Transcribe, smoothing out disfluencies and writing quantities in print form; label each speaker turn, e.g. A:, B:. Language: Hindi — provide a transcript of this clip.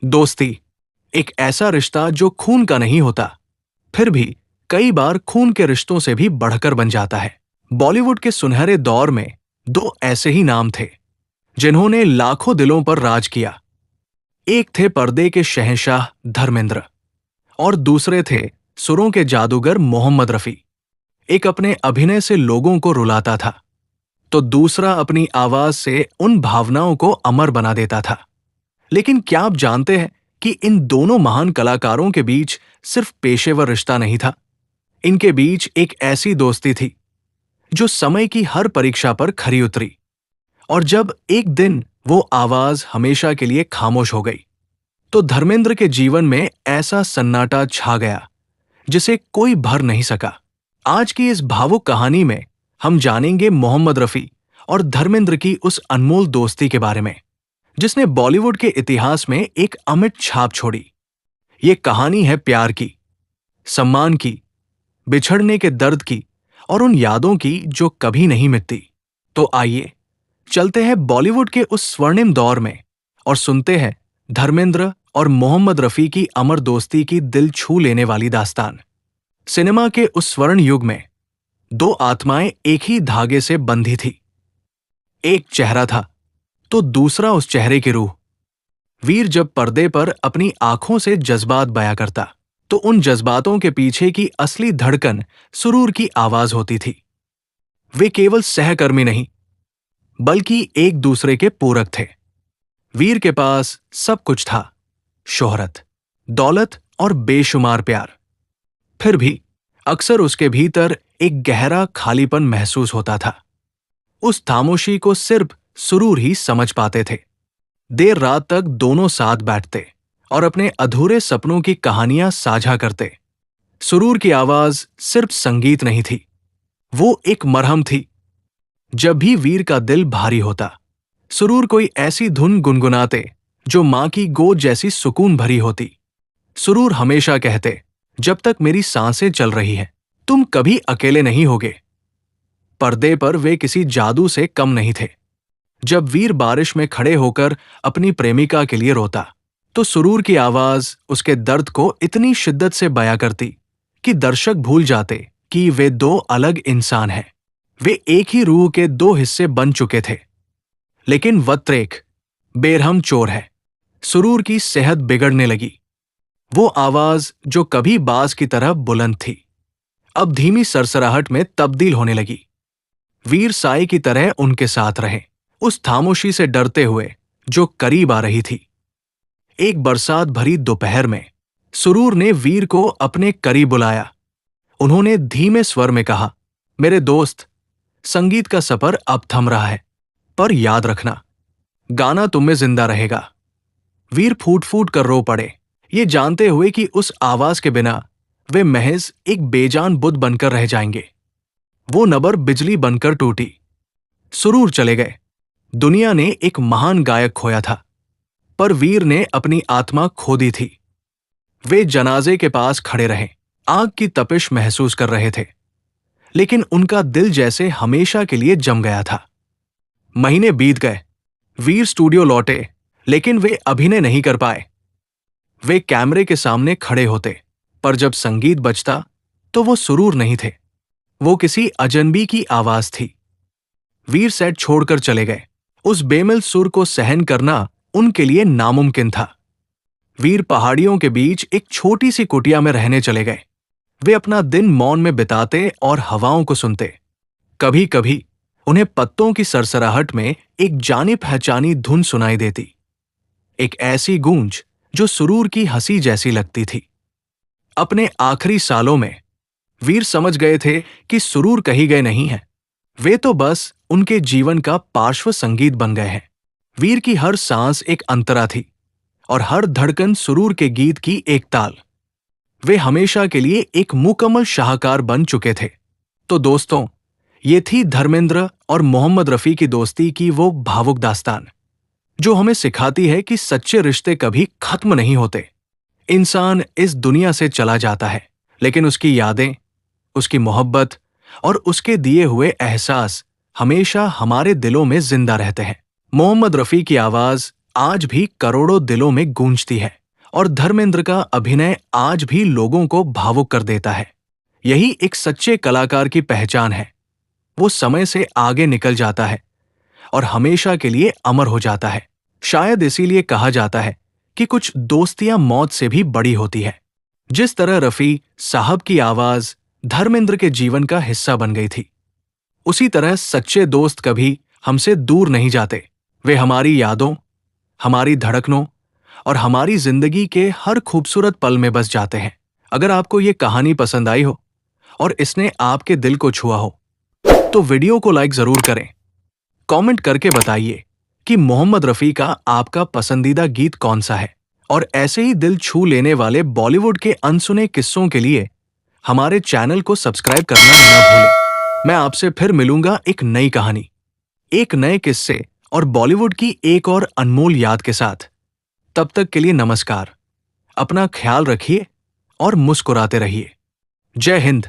A: दोस्ती एक ऐसा रिश्ता जो खून का नहीं होता, फिर भी कई बार खून के रिश्तों से भी बढ़कर बन जाता है। बॉलीवुड के सुनहरे दौर में दो ऐसे ही नाम थे जिन्होंने लाखों दिलों पर राज किया। एक थे पर्दे के शहंशाह धर्मेंद्र और दूसरे थे सुरों के जादूगर मोहम्मद रफी। एक अपने अभिनय से लोगों को रुलाता था, तो दूसरा अपनी आवाज से उन भावनाओं को अमर बना देता था। लेकिन क्या आप जानते हैं कि इन दोनों महान कलाकारों के बीच सिर्फ पेशेवर रिश्ता नहीं था, इनके बीच एक ऐसी दोस्ती थी जो समय की हर परीक्षा पर खरी उतरी। और जब एक दिन वो आवाज हमेशा के लिए खामोश हो गई, तो धर्मेंद्र के जीवन में ऐसा सन्नाटा छा गया जिसे कोई भर नहीं सका। आज की इस भावुक कहानी में हम जानेंगे मोहम्मद रफी और धर्मेंद्र की उस अनमोल दोस्ती के बारे में जिसने बॉलीवुड के इतिहास में एक अमिट छाप छोड़ी। ये कहानी है प्यार की, सम्मान की, बिछड़ने के दर्द की और उन यादों की जो कभी नहीं मिटती। तो आइए चलते हैं बॉलीवुड के उस स्वर्णिम दौर में और सुनते हैं धर्मेंद्र और मोहम्मद रफी की अमर दोस्ती की दिल छू लेने वाली दास्तान। सिनेमा के उस स्वर्ण युग में दो आत्माएं एक ही धागे से बंधी थी। एक चेहरा था तो दूसरा उस चेहरे की रूह। वीर जब पर्दे पर अपनी आंखों से जज्बात बयां करता, तो उन जज्बातों के पीछे की असली धड़कन सुरूर की आवाज होती थी। वे केवल सहकर्मी नहीं, बल्कि एक दूसरे के पूरक थे। वीर के पास सब कुछ था, शोहरत, दौलत और बेशुमार प्यार। फिर भी अक्सर उसके भीतर एक गहरा खालीपन महसूस होता था। उस खामोशी को सिर्फ सुरूर ही समझ पाते थे। देर रात तक दोनों साथ बैठते और अपने अधूरे सपनों की कहानियां साझा करते। सुरूर की आवाज सिर्फ संगीत नहीं थी, वो एक मरहम थी। जब भी वीर का दिल भारी होता, सुरूर कोई ऐसी धुन गुनगुनाते जो मां की गोद जैसी सुकून भरी होती। सुरूर हमेशा कहते, जब तक मेरी सांसें चल रही हैं, तुम कभी अकेले नहीं होगे। पर्दे पर वे किसी जादू से कम नहीं थे। जब वीर बारिश में खड़े होकर अपनी प्रेमिका के लिए रोता, तो सुरूर की आवाज उसके दर्द को इतनी शिद्दत से बयां करती कि दर्शक भूल जाते कि वे दो अलग इंसान हैं। वे एक ही रूह के दो हिस्से बन चुके थे। लेकिन वक्त एक बेरहम चोर है। सुरूर की सेहत बिगड़ने लगी। वो आवाज जो कभी बाज की तरह बुलंद थी, अब धीमी सरसराहट में तब्दील होने लगी। वीर साई की तरह उनके साथ रहे, उस खामोशी से डरते हुए जो करीब आ रही थी। एक बरसात भरी दोपहर में सुरूर ने वीर को अपने करीब बुलाया। उन्होंने धीमे स्वर में कहा, मेरे दोस्त, संगीत का सफर अब थम रहा है, पर याद रखना, गाना तुम में जिंदा रहेगा। वीर फूट फूट कर रो पड़े, ये जानते हुए कि उस आवाज के बिना वे महज एक बेजान बुद्ध बनकर रह जाएंगे। वो नबर बिजली बनकर टूटी। सुरूर चले गए। दुनिया ने एक महान गायक खोया था, पर वीर ने अपनी आत्मा खो दी थी। वे जनाजे के पास खड़े रहे, आग की तपिश महसूस कर रहे थे, लेकिन उनका दिल जैसे हमेशा के लिए जम गया था। महीने बीत गए। वीर स्टूडियो लौटे, लेकिन वे अभिनय नहीं कर पाए। वे कैमरे के सामने खड़े होते, पर जब संगीत बजता तो वो सुरूर नहीं थे, वो किसी अजनबी की आवाज थी। वीर सेट छोड़कर चले गए। उस बेमिल सुर को सहन करना उनके लिए नामुमकिन था। वीर पहाड़ियों के बीच एक छोटी सी कुटिया में रहने चले गए। वे अपना दिन मौन में बिताते और हवाओं को सुनते। कभी कभी उन्हें पत्तों की सरसराहट में एक जानी पहचानी धुन सुनाई देती, एक ऐसी गूंज जो सुरूर की हंसी जैसी लगती थी। अपने आखिरी सालों में वीर समझ गए थे कि सुरूर कहीं गए नहीं हैं, वे तो बस उनके जीवन का पार्श्व संगीत बन गए हैं। वीर की हर सांस एक अंतरा थी और हर धड़कन सुरूर के गीत की एक ताल। वे हमेशा के लिए एक मुकम्मल शाहकार बन चुके थे। तो दोस्तों, ये थी धर्मेंद्र और मोहम्मद रफी की दोस्ती की वो भावुक दास्तान जो हमें सिखाती है कि सच्चे रिश्ते कभी खत्म नहीं होते। इंसान इस दुनिया से चला जाता है, लेकिन उसकी यादें, उसकी मोहब्बत और उसके दिए हुए एहसास हमेशा हमारे दिलों में जिंदा रहते हैं। मोहम्मद रफी की आवाज आज भी करोड़ों दिलों में गूंजती है और धर्मेंद्र का अभिनय आज भी लोगों को भावुक कर देता है। यही एक सच्चे कलाकार की पहचान है। वो समय से आगे निकल जाता है और हमेशा के लिए अमर हो जाता है। शायद इसीलिए कहा जाता है कि कुछ दोस्तियां मौत से भी बड़ी होती है। जिस तरह रफी साहब की आवाज धर्मेंद्र के जीवन का हिस्सा बन गई थी, उसी तरह सच्चे दोस्त कभी हमसे दूर नहीं जाते। वे हमारी यादों, हमारी धड़कनों और हमारी जिंदगी के हर खूबसूरत पल में बस जाते हैं। अगर आपको ये कहानी पसंद आई हो और इसने आपके दिल को छुआ हो, तो वीडियो को लाइक जरूर करें। कमेंट करके बताइए कि मोहम्मद रफी का आपका पसंदीदा गीत कौन सा है। और ऐसे ही दिल छू लेने वाले बॉलीवुड के अनसुने किस्सों के लिए हमारे चैनल को सब्सक्राइब करना न भूलें। मैं आपसे फिर मिलूंगा एक नई कहानी, एक नए किस्से और बॉलीवुड की एक और अनमोल याद के साथ। तब तक के लिए नमस्कार। अपना ख्याल रखिए और मुस्कुराते रहिए। जय हिंद।